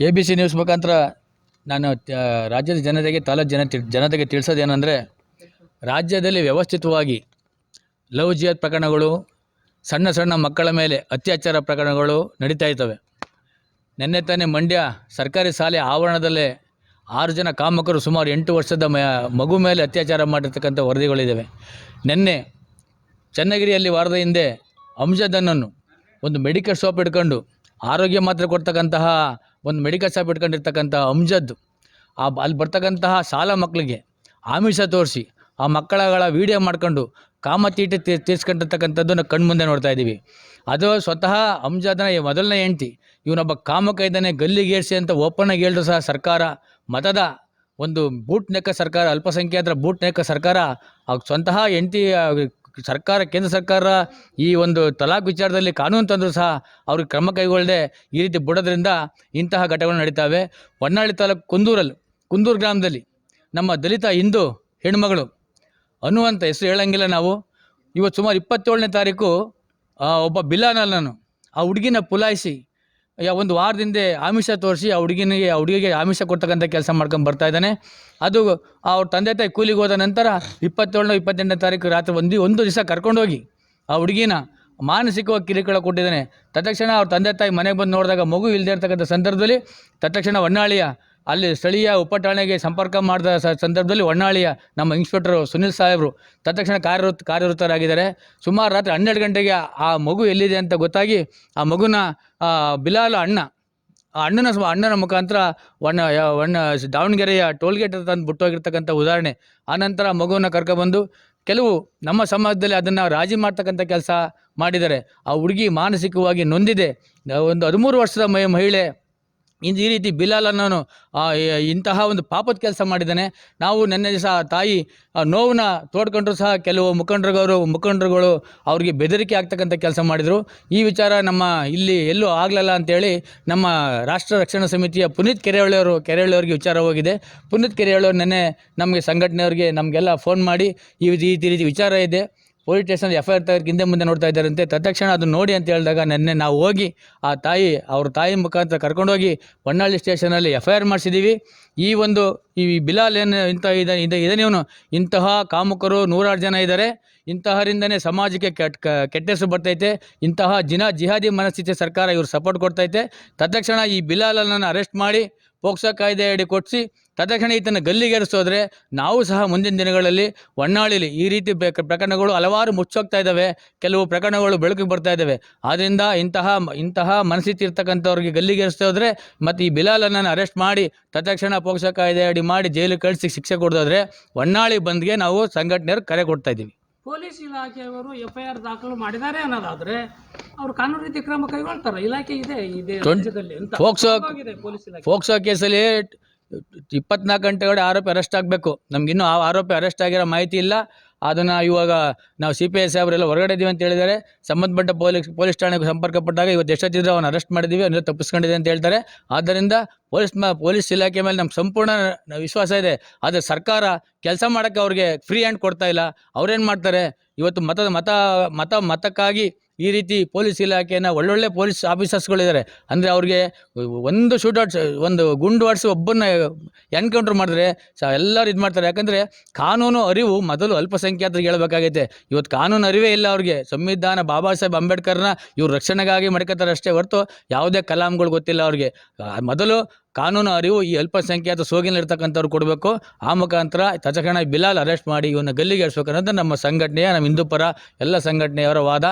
ABC news ಮುಖಾಂತರ ನಾನು ರಾಜ್ಯದ ಜನತೆಗೆ ತಾಲೂಕು ಜನತೆಗೆ ತಿಳಿಸೋದೇನೆಂದರೆ, ರಾಜ್ಯದಲ್ಲಿ ವ್ಯವಸ್ಥಿತವಾಗಿ ಲವ್ ಜಿಹಾದ್ ಪ್ರಕರಣಗಳು, ಸಣ್ಣ ಸಣ್ಣ ಮಕ್ಕಳ ಮೇಲೆ ಅತ್ಯಾಚಾರ ಪ್ರಕರಣಗಳು ನಡೀತಾ ಇರ್ತವೆ. ನಿನ್ನೆ ತಾನೇ ಮಂಡ್ಯ ಸರ್ಕಾರಿ ಶಾಲೆ ಆವರಣದಲ್ಲೇ 6 ಜನ ಕಾಮಕರು ಸುಮಾರು 8 ವರ್ಷದ ಮಗು ಮೇಲೆ ಅತ್ಯಾಚಾರ ಮಾಡಿರ್ತಕ್ಕಂಥ ವರದಿಗಳಿದ್ದಾವೆ. ನಿನ್ನೆ ಚನ್ನಗಿರಿಯಲ್ಲಿ ವಾರದ ಹಿಂದೆ ಅಮ್ಜದನನ್ನು ಒಂದು ಮೆಡಿಕಲ್ ಶಾಪ್ ಇಟ್ಕೊಂಡು ಆರೋಗ್ಯ ಮಾತ್ರೆ ಕೊಡ್ತಕ್ಕಂತಹ ಒಂದು ಮೆಡಿಕಲ್ ಶಾಪ್ ಇಟ್ಕೊಂಡಿರ್ತಕ್ಕಂಥ ಅಮ್ಜದ್ ಅಲ್ಲಿ ಬರ್ತಕ್ಕಂತಹ ಶಾಲಾ ಮಕ್ಕಳಿಗೆ ಆಮಿಷ ತೋರಿಸಿ ಆ ಮಕ್ಕಳಗಳ ವಿಡಿಯೋ ಮಾಡ್ಕೊಂಡು ಕಾಮತೀಟೆ ತೀರ್ಸ್ಕೊಂಡಿರ್ತಕ್ಕಂಥದ್ದನ್ನು ಕಣ್ಮುಂದೆ ನೋಡ್ತಾ ಇದ್ದೀವಿ. ಅದು ಸ್ವತಃ ಅಮ್ಜದ್ನ ಮೊದಲನೇ ಹೆಂಡ್ತಿ ಇವನೊಬ್ಬ ಕಾಮಕ ಇದ್ದಾನೆ, ಗಲ್ಲಿಗೇರಿಸಿ ಅಂತ ಓಪನ್ನಾಗಿ ಹೇಳಿದ್ರು ಸಹ ಸರ್ಕಾರ ಮತದ ಒಂದು ಬೂಟ್ ನೆಕ್ಕ ಸರ್ಕಾರ, ಅಲ್ಪಸಂಖ್ಯಾತರ ಬೂಟ್ ನೆಕ್ಕ ಸರ್ಕಾರ ಸ್ವಂತಹ ಹೆಂಡ್ತಿ ಸರ್ಕಾರ, ಕೇಂದ್ರ ಸರ್ಕಾರ ಈ ಒಂದು ತಲಾಖ್ ವಿಚಾರದಲ್ಲಿ ಕಾನೂನು ತಂದರೂ ಸಹ ಅವ್ರಿಗೆ ಕ್ರಮ ಕೈಗೊಳ್ಳದೆ ಈ ರೀತಿ ಬಿಡೋದ್ರಿಂದ ಇಂತಹ ಘಟನೆಗಳು ನಡೀತಾವೆ. ಹೊನ್ನಾಳಿ ತಾಲೂಕು ಕುಂದೂರು ಗ್ರಾಮದಲ್ಲಿ ನಮ್ಮ ದಲಿತ ಹಿಂದೂ ಹೆಣ್ಮಗಳು ಅನ್ನುವಂಥ ಹೆಸರು ಹೇಳಂಗಿಲ್ಲ ನಾವು. ಇವತ್ತು ಸುಮಾರು 27ನೇ ತಾರೀಕು ಒಬ್ಬ ಬಿಲಾನಲ್ಲನು ಆ ಹುಡುಗಿನ ಪುಲಾಯಿಸಿ ಒಂದು ವಾರದಿಂದ ಆಮಿಷ ತೋರಿಸಿ ಆ ಹುಡುಗಿಗೆ ಆಮಿಷ ಕೊಡ್ತಕ್ಕಂಥ ಕೆಲಸ ಮಾಡ್ಕೊಂಡು ಬರ್ತಾ ಇದ್ದಾನೆ. ಅದು ಅವ್ರ ತಂದೆ ತಾಯಿ ಕೂಲಿಗೆ ಹೋದ ನಂತರ 27, 28ನೇ ತಾರೀಕು ರಾತ್ರಿ ಒಂದು ದಿವಸ ಕರ್ಕೊಂಡೋಗಿ ಆ ಹುಡುಗಿನ ಮಾನಸಿಕವಾಗಿ ಕಿರುಕುಳ ಕೊಟ್ಟಿದ್ದಾನೆ. ತತ್ಕ್ಷಣ ಅವ್ರ ತಂದೆ ತಾಯಿ ಮನೆಗೆ ಬಂದು ನೋಡಿದಾಗ ಮಗು ಇಲ್ಲದೆ ಇರ್ತಕ್ಕಂಥ ಸಂದರ್ಭದಲ್ಲಿ ತತ್ಕ್ಷಣ ಹೊನ್ನಾಳಿಯ ಅಲ್ಲಿ ಸ್ಥಳೀಯ ಉಪಠಾಣೆಗೆ ಸಂಪರ್ಕ ಮಾಡಿದ ಸಂದರ್ಭದಲ್ಲಿ ಹೊನ್ನಾಳಿಯ ನಮ್ಮ ಇನ್ಸ್ಪೆಕ್ಟರ್ ಸುನಿಲ್ ಸಾಹೇಬರು ತತ್ಕ್ಷಣ ಕಾರ್ಯರತರಾಗಿದ್ದಾರೆ. ಸುಮಾರು ರಾತ್ರಿ 12 ಗಂಟೆಗೆ ಆ ಮಗು ಎಲ್ಲಿದೆ ಅಂತ ಗೊತ್ತಾಗಿ ಆ ಮಗುನ ಬಿಲಾಲ್ ಅಣ್ಣನ ಮುಖಾಂತರ ದಾವಣಗೆರೆಯ ಟೋಲ್ಗೇಟ್ ತಂದು ಬಿಟ್ಟೋಗಿರ್ತಕ್ಕಂಥ ಉದಾಹರಣೆ. ಆನಂತರ ಮಗುವನ್ನು ಕರ್ಕೊಬಂದು ಕೆಲವು ನಮ್ಮ ಸಮಾಜದಲ್ಲಿ ಅದನ್ನು ರಾಜಿ ಮಾಡ್ತಕ್ಕಂಥ ಕೆಲಸ ಮಾಡಿದ್ದಾರೆ. ಆ ಹುಡುಗಿ ಮಾನಸಿಕವಾಗಿ ನೊಂದಿದೆ. ಒಂದು 13 ವರ್ಷದ ಮಹಿಳೆ ಈ ರೀತಿ ಬಿಲಾಲ್ ಅನ್ನೋನು ಇಂತಹ ಒಂದು ಪಾಪದ ಕೆಲಸ ಮಾಡಿದ್ದಾನೆ. ನಾವು ನೆನ್ನೆ ದಿವಸ ತಾಯಿ ನೋವನ್ನ ತೋಡ್ಕೊಂಡ್ರು ಸಹ ಕೆಲವು ಮುಖಂಡರುಗಳು ಅವ್ರಿಗೆ ಬೆದರಿಕೆ ಆಗ್ತಕ್ಕಂಥ ಕೆಲಸ ಮಾಡಿದರು. ಈ ವಿಚಾರ ನಮ್ಮ ಇಲ್ಲಿ ಎಲ್ಲೂ ಆಗಲಿಲ್ಲ ಅಂತೇಳಿ ನಮ್ಮ ರಾಷ್ಟ್ರ ರಕ್ಷಣಾ ಸಮಿತಿಯ ಪುನೀತ್ ಕೆರೆಹಳ್ಳಿಯವ್ರಿಗೆ ವಿಚಾರ ಹೋಗಿದೆ. ಪುನೀತ್ ಕೆರೆಹಳ್ಳಿಯವ್ರು ನೆನ್ನೆ ನಮಗೆ ಸಂಘಟನೆಯವ್ರಿಗೆ ನಮಗೆಲ್ಲ ಫೋನ್ ಮಾಡಿ ಈ ರೀತಿ ವಿಚಾರ ಇದೆ, ಪೊಲೀಸ್ ಸ್ಟೇಷನ್ FIR ತೆಗೆದು ಹಿಂದೆ ಮುಂದೆ ನೋಡ್ತಾ ಇದ್ದಾರಂತೆ. ತತ್ಕ್ಷಣ ಅದು ನೋಡಿ ಅಂತ ಹೇಳಿದಾಗ ನೆನ್ನೆ ನಾವು ಹೋಗಿ ಅವ್ರ ತಾಯಿ ಮುಖಾಂತರ ಕರ್ಕೊಂಡೋಗಿ ಹೊನ್ನಾಳಿ ಸ್ಟೇಷನಲ್ಲಿ FIR ಮಾಡಿಸಿದ್ದೀವಿ. ಈ ಬಿಲಾಲ್ ಏನು ಇವನು ಇಂತಹ ಕಾಮುಕರು 106 ಜನ ಇದ್ದಾರೆ. ಇಂತಹರಿಂದನೇ ಸಮಾಜಕ್ಕೆ ಕೆಟ್ಟ ಹೆಸರು ಬರ್ತೈತೆ. ಇಂತಹ ಜಿಹಾದಿ ಮನಸ್ಥಿತಿ ಸರ್ಕಾರ ಇವರು ಸಪೋರ್ಟ್ ಕೊಡ್ತೈತೆ. ತತ್ಕ್ಷಣ ಈ ಬಿಲಾಲನ್ನು ಅರೆಸ್ಟ್ ಮಾಡಿ ಪೋಕ್ಸೋ ಕಾಯ್ದೆ ಅಡಿ ಕೊಡಿಸಿ ತತ್ಕ್ಷಣ ಈತನ ಗಲ್ಲಿಗೇರಿಸೋದ್ರೆ ನಾವು ಸಹ ಮುಂದಿನ ದಿನಗಳಲ್ಲಿ ಹೊನ್ನಾಳಿಲಿ ಈ ರೀತಿ ಪ್ರಕರಣಗಳು ಹಲವಾರು ಮುಚ್ಚೋಗ್ತಾ ಇದ್ದಾವೆ. ಕೆಲವು ಪ್ರಕರಣಗಳು ಬೆಳಕಿಗೆ ಬರ್ತಾ ಇದ್ದಾವೆ. ಆದ್ದರಿಂದ ಇಂತಹ ಮನಸ್ಥಿತಿ ಇರ್ತಕ್ಕಂಥವ್ರಿಗೆ ಗಲ್ಲಿಗೇರಿಸ್ತಾ ಹೋದರೆ ಮತ್ತು ಈ ಬಿಲಾಲನ್ನು ಅರೆಸ್ಟ್ ಮಾಡಿ ತತ್ಕ್ಷಣ ಪೋಕ್ಸೋ ಕಾಯ್ದೆ ಅಡಿ ಮಾಡಿ ಜೈಲಿಗೆ ಕಳಿಸಿ ಶಿಕ್ಷೆ ಕೊಡೋದ್ರೆ ಹೊನ್ನಾಳಿ ಬಂದ್ಗೆ ನಾವು ಸಂಘಟನೆಯವರು ಕರೆ ಕೊಡ್ತಾ ಇದ್ದೀವಿ. ಪೊಲೀಸ್ ಇಲಾಖೆಯವರು FIR ದಾಖಲು ಮಾಡಿದ್ದಾರೆ ಅನ್ನೋದಾದರೆ ಅವರು ಕಾನೂನು ರೀತಿ ಕ್ರಮ ಕೈಗೊಳ್ತಾರೆ. ಇಲಾಖೆ ಇದೆ ಪೋಕ್ಸೋ ಕೇಸಲ್ಲಿ 24 ಗಂಟೆಗಳ ಆರೋಪಿ ಅರೆಸ್ಟ್ ಆಗಬೇಕು. ನಮಗಿನ್ನೂ ಆ ಆರೋಪಿ ಅರೆಸ್ಟ್ ಆಗಿರೋ ಮಾಹಿತಿ ಇಲ್ಲ. ಅದನ್ನು ಇವಾಗ ನಾವು CPI ಸಾಹೇಬರೆಲ್ಲ ಹೊರಗಡೆ ಇದ್ದೀವಿ ಅಂತ ಹೇಳಿದ್ದಾರೆ. ಸಂಬಂಧಪಟ್ಟ ಪೊಲೀಸ್ ಠಾಣೆಗೆ ಸಂಪರ್ಕಪಟ್ಟಾಗ ಇವತ್ತು ಎಷ್ಟೊತ್ತಿದ್ರೆ ಅವನು ಅರೆಸ್ಟ್ ಮಾಡಿದ್ದೀವಿ, ಅವನ್ನೆಲ್ಲ ತಪ್ಪಿಸ್ಕೊಂಡಿದೆ ಅಂತ ಹೇಳ್ತಾರೆ. ಆದ್ದರಿಂದ ಪೊಲೀಸ್ ಇಲಾಖೆ ಮೇಲೆ ನಮ್ಗೆ ಸಂಪೂರ್ಣ ವಿಶ್ವಾಸ ಇದೆ. ಆದರೆ ಸರ್ಕಾರ ಕೆಲಸ ಮಾಡೋಕ್ಕೆ ಅವ್ರಿಗೆ ಫ್ರೀ ಹ್ಯಾಂಡ್ ಕೊಡ್ತಾ ಇಲ್ಲ. ಅವ್ರೇನು ಮಾಡ್ತಾರೆ, ಇವತ್ತು ಮತಕ್ಕಾಗಿ ಈ ರೀತಿ ಪೊಲೀಸ್ ಇಲಾಖೆನ ಒಳ್ಳೊಳ್ಳೆ ಪೊಲೀಸ್ ಆಫೀಸರ್ಸ್ಗಳಿದ್ದಾರೆ. ಅಂದರೆ ಅವ್ರಿಗೆ ಒಂದು ಗುಂಡು ಹೊಡಿಸಿ ಒಬ್ಬನ್ನ ಎನ್ಕೌಂಟರ್ ಮಾಡಿದ್ರೆ ಎಲ್ಲರೂ ಇದು ಮಾಡ್ತಾರೆ. ಯಾಕಂದರೆ ಕಾನೂನು ಅರಿವು ಮೊದಲು ಅಲ್ಪಸಂಖ್ಯಾತರಿಗೆ ಹೇಳಬೇಕಾಗೈತೆ. ಇವತ್ತು ಕಾನೂನು ಅರಿವೇ ಇಲ್ಲ ಅವ್ರಿಗೆ. ಸಂವಿಧಾನ ಬಾಬಾ ಸಾಹೇಬ್ ಅಂಬೇಡ್ಕರ್ನ ಇವ್ರು ರಕ್ಷಣೆಗಾಗಿ ಮಾಡ್ಕೋತಾರೆ ಅಷ್ಟೇ ಹೊರತು ಯಾವುದೇ ಕಲಾಂಗಳು ಗೊತ್ತಿಲ್ಲ ಅವ್ರಿಗೆ. ಮೊದಲು ಕಾನೂನು ಅರಿವು ಈ ಅಲ್ಪಸಂಖ್ಯಾತ ಸೋಗಿನಲ್ಲಿರ್ತಕ್ಕಂಥವ್ರು ಕೊಡಬೇಕು. ಆ ಮುಖಾಂತರ ತಕ್ಷಣ ಬಿಲಾಲ್ ಅರೆಸ್ಟ್ ಮಾಡಿ ಇವನ್ನ ಗಲ್ಲಿಗೇರಿಸ್ಬೇಕು ಅನ್ನೋದು ನಮ್ಮ ಹಿಂದೂ ಪರ ಎಲ್ಲ ಸಂಘಟನೆಯವರ ವಾದ.